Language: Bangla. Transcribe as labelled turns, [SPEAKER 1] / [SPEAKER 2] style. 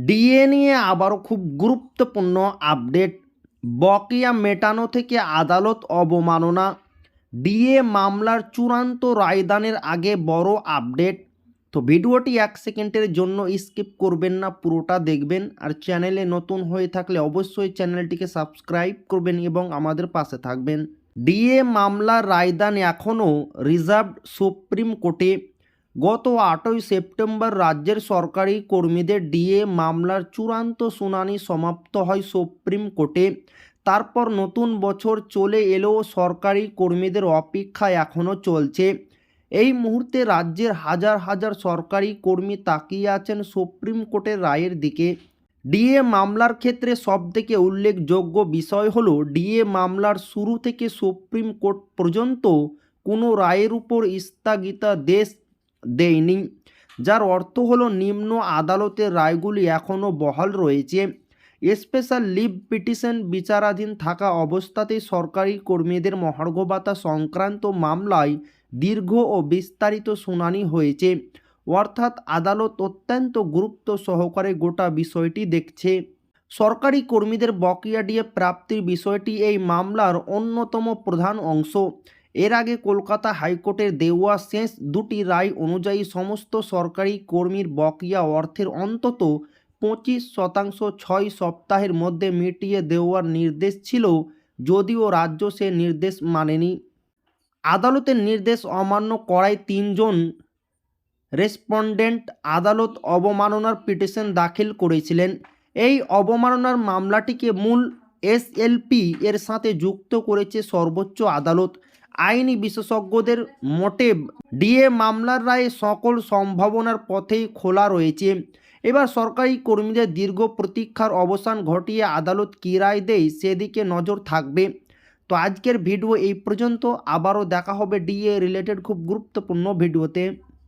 [SPEAKER 1] ডিএ নিয়ে আবারও খুব গুরুত্বপূর্ণ আপডেট। বকেয়া মেটানো থেকে আদালত অবমাননা, ডিএ মামলার চূড়ান্ত রায়দানের আগে বড় আপডেট। তো ভিডিওটি 1 সেকেন্ডের জন্য স্কিপ করবেন না, পুরোটা দেখবেন। আর চ্যানেলে নতুন হয়ে থাকলে অবশ্যই চ্যানেলটিকে সাবস্ক্রাইব করবেন এবং আমাদের পাশে থাকবেন। ডিএ মামলার রায়দান এখনও রিজার্ভ সুপ্রিম কোর্টে। গত 8ই সেপ্টেম্বর রাজ্যের সরকারি কর্মীদের ডিএ মামলার চূড়ান্ত শুনানি সমাপ্ত হয় সুপ্রিম কোর্টে। তারপর নতুন বছর চলে এলেও সরকারি কর্মীদের অপেক্ষা এখনও চলছে। এই মুহূর্তে রাজ্যের হাজার হাজার সরকারি কর্মী তাকিয়ে আছেন সুপ্রিম কোর্টের রায়ের দিকে। ডিএ মামলার ক্ষেত্রে সবথেকে উল্লেখযোগ্য বিষয় হলো ডিএ মামলার শুরু থেকে সুপ্রিম কোর্ট পর্যন্ত কোনো রায়ের উপর স্থগিতাদেশ দেয়নি, যার অর্থ হলো নিম্ন আদালতের রায়গুলি এখনও বহাল রয়েছে। স্পেশাল লিভ পিটিশন বিচারাধীন থাকা অবস্থাতেই সরকারি কর্মীদের মহার্ঘ ভাতা সংক্রান্ত মামলায় দীর্ঘ ও বিস্তারিত শুনানি হয়েছে। অর্থাৎ আদালত অত্যন্ত গুরুত্ব সহকারে গোটা বিষয়টি দেখছে। সরকারি কর্মীদের বকেয়া ডিএ প্রাপ্তির বিষয়টি এই মামলার অন্যতম প্রধান অংশ। এর আগে কলকাতা হাইকোর্টের দেওয়া শেষ দুটি রায় অনুযায়ী সমস্ত সরকারি কর্মীর বকেয়া অর্থের অন্তত 25% 6 সপ্তাহের মধ্যে মিটিয়ে দেওয়ার নির্দেশ ছিল, যদিও রাজ্য সে নির্দেশ মানেনি। আদালতের নির্দেশ অমান্য করায় 3 জন রেসপন্ডেন্ট আদালত অবমাননার পিটিশন দাখিল করেছিলেন। এই অবমাননার মামলাটিকে মূল এসএলপি এর সাথে যুক্ত করেছে সর্বোচ্চ আদালত। আইনি বিশেষজ্ঞদের মতে ডিএ মামলার রায়ে সকল সম্ভাবনার পথেই খোলা রয়েছে। এবার সরকারি কর্মীদের দীর্ঘ প্রতীক্ষার অবসান ঘটিয়ে আদালত কী রায় দেয় সেদিকে নজর থাকবে। তো আজকের ভিডিও এই পর্যন্ত, আবারও দেখা হবে ডিএ রিলেটেড খুব গুরুত্বপূর্ণ ভিডিওতে।